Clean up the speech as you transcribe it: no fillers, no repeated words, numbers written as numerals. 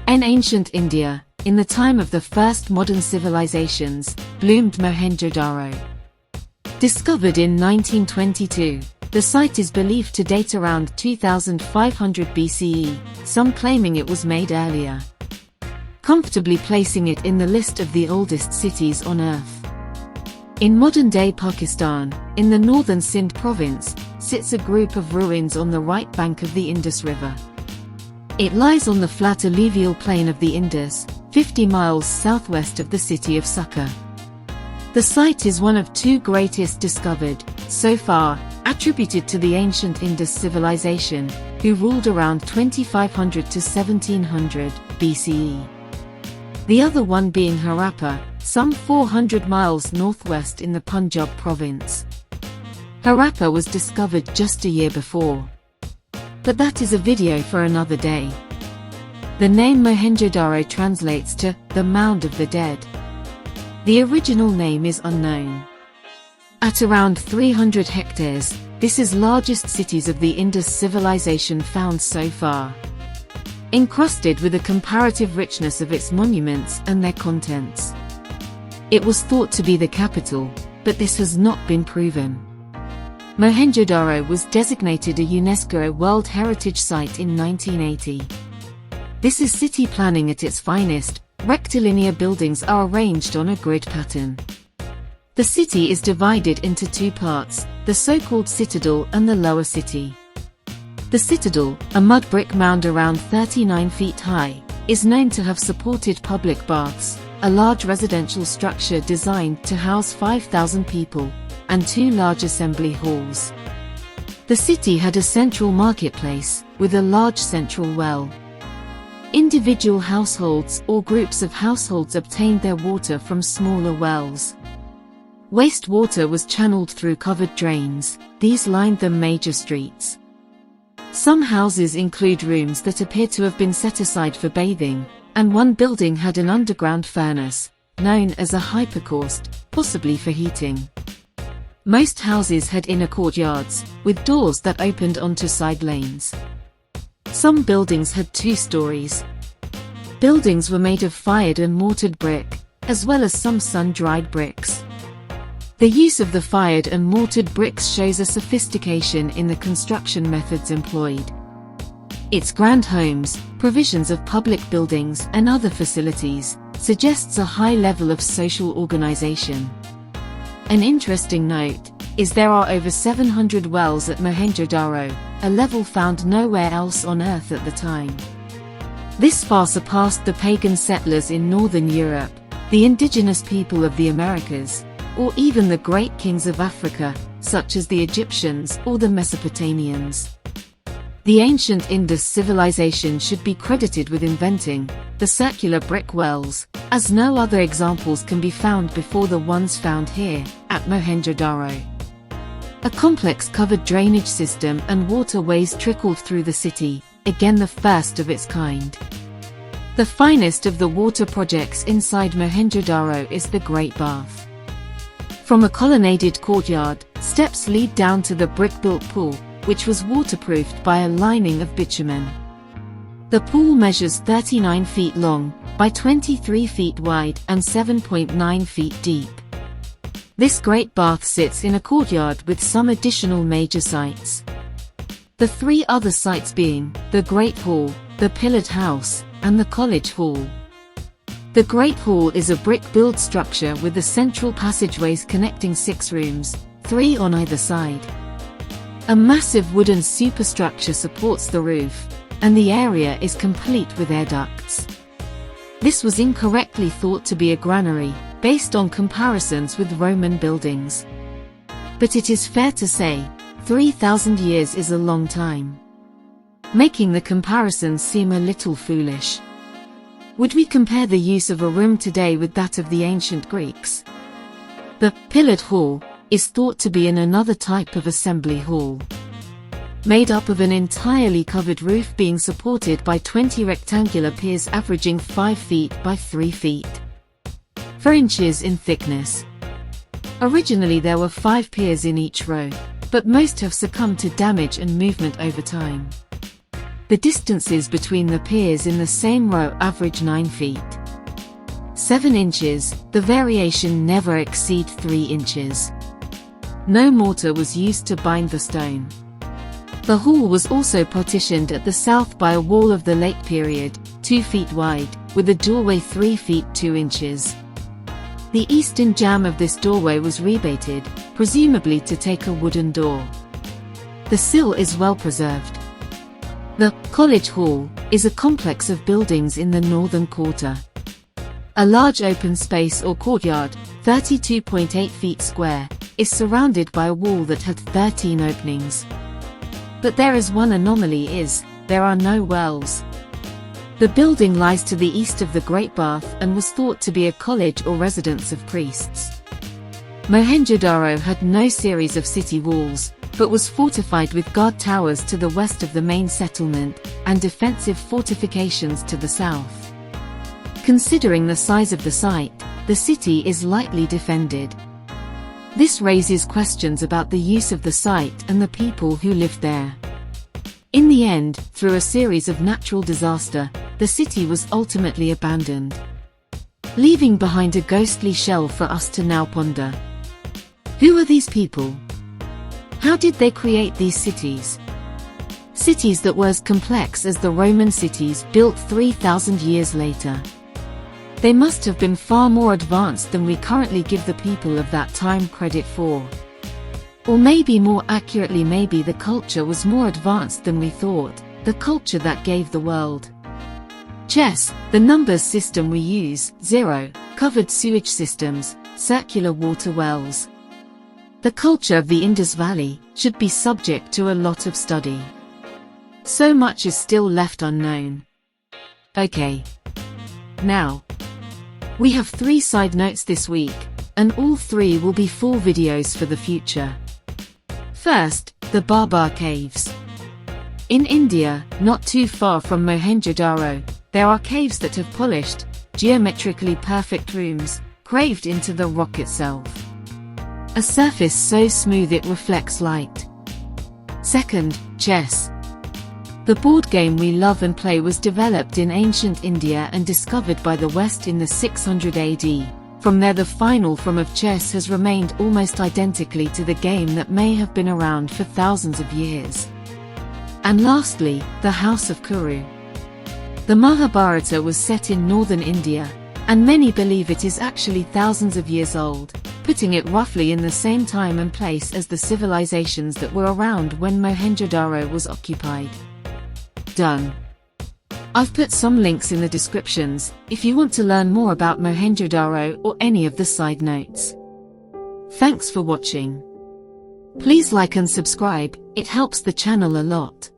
In ancient India, in the time of the first modern civilizations, bloomed Mohenjo Daro. Discovered in 1922, the site is believed to date around 2500 BCE, some claiming it was made earlier, comfortably placing it in the list of the oldest cities on Earth. In modern-day Pakistan, in the northern Sindh province, sits a group of ruins on the right bank of the Indus River. It lies on the flat alluvial plain of the Indus, 50 miles southwest of the city of Succa. The site is one of two greatest discovered, so far, attributed to the ancient Indus Civilization, who ruled around 2500 to 1700 BCE. The other one being Harappa, some 400 miles northwest in the Punjab province. Harappa was discovered just a year before. But that is a video for another day. The name Mohenjo Daro translates to the Mound of the Dead. The original name is unknown. At around 300 hectares, this is largest cities of the Indus Civilization found so far, encrusted with a comparative richness of its monuments and their contents. It was thought to be the capital, but this has not been proven. Mohenjo Daro was designated a UNESCO World Heritage Site in 1980. This is city planning at its finest. Rectilinear buildings are arranged on a grid pattern. The city is divided into two parts, the so-called citadel and the lower city. The citadel, a mud brick mound around 39 feet high, is known to have supported public baths, a large residential structure designed to house 5,000 people, and two large assembly halls. The city had a central marketplace, with a large central well. Individual households or groups of households obtained their water from smaller wells. Wastewater was channeled through covered drains. These lined the major streets. Some houses include rooms that appear to have been set aside for bathing, and one building had an underground furnace, known as a hypocaust, possibly for heating. Most houses had inner courtyards, with doors that opened onto side lanes. Some buildings had 2 stories. Buildings were made of fired and mortared brick, as well as some sun-dried bricks. The use of the fired and mortared bricks shows a sophistication in the construction methods employed. Its grand homes, provisions of public buildings and other facilities, suggests a high level of social organization. An interesting note is there are over 700 wells at Mohenjo Daro, a level found nowhere else on Earth at the time. This far surpassed the pagan settlers in northern Europe, the indigenous people of the Americas, or even the great kings of Africa, such as the Egyptians or the Mesopotamians. The ancient Indus civilization should be credited with inventing the circular brick wells, as no other examples can be found before the ones found here, at Mohenjo Daro. A complex covered drainage system and waterways trickled through the city, again the first of its kind. The finest of the water projects inside Mohenjo Daro is the Great Bath. From a colonnaded courtyard, steps lead down to the brick-built pool, which was waterproofed by a lining of bitumen. The pool measures 39 feet long, by 23 feet wide and 7.9 feet deep. This great bath sits in a courtyard with some additional major sites. The 3 other sites being the Great Hall, the Pillared House, and the College Hall. The Great Hall is a brick-built structure with the central passageways connecting 6 rooms, 3 on either side. A massive wooden superstructure supports the roof, and the area is complete with air ducts. This was incorrectly thought to be a granary, based on comparisons with Roman buildings. But it is fair to say, 3,000 years is a long time, making the comparison seem a little foolish. Would we compare the use of a room today with that of the ancient Greeks? The Pillared Hall is thought to be in another type of assembly hall, made up of an entirely covered roof being supported by 20 rectangular piers averaging 5 feet by 3 feet, 4 inches in thickness. Originally there were 5 piers in each row, but most have succumbed to damage and movement over time. The distances between the piers in the same row average 9 feet. 7 inches, the variation never exceed 3 inches. No mortar was used to bind the stone. The hall was also partitioned at the south by a wall of the late period, 2 feet wide, with a doorway 3 feet 2 inches. The eastern jamb of this doorway was rebated, presumably to take a wooden door. The sill is well preserved. The College Hall is a complex of buildings in the northern quarter. A large open space or courtyard, 32.8 feet square, is surrounded by a wall that had 13 openings. But there is one anomaly: there are no wells. The building lies to the east of the Great Bath and was thought to be a college or residence of priests. Mohenjo Daro had no series of city walls, but was fortified with guard towers to the west of the main settlement, and defensive fortifications to the south. Considering the size of the site, the city is lightly defended. This raises questions about the use of the site and the people who lived there. In the end, through a series of natural disaster, the city was ultimately abandoned, leaving behind a ghostly shell for us to now ponder. Who are these people? How did they create these cities? Cities that were as complex as the Roman cities built 3,000 years later. They must have been far more advanced than we currently give the people of that time credit for. Or maybe more accurately, maybe the culture was more advanced than we thought, the culture that gave the world. Chess, the numbers system we use, 0, covered sewage systems, circular water wells. The culture of the Indus Valley should be subject to a lot of study. So much is still left unknown. Okay. Now, we have 3 side notes this week, and all 3 will be full videos for the future. First, the Barbar Caves. In India, not too far from Mohenjo Daro, there are caves that have polished, geometrically perfect rooms, carved into the rock itself. A surface so smooth it reflects light. Second, chess. The board game we love and play was developed in ancient India and discovered by the West in the 600 AD. From there the final form of chess has remained almost identically to the game that may have been around for thousands of years. And lastly, the House of Kuru. The Mahabharata was set in northern India, and many believe it is actually thousands of years old, putting it roughly in the same time and place as the civilizations that were around when Mohenjo Daro was occupied. Done. I've put some links in the descriptions if you want to learn more about Mohenjo Daro or any of the side notes. Thanks for watching. Please like and subscribe, it helps the channel a lot.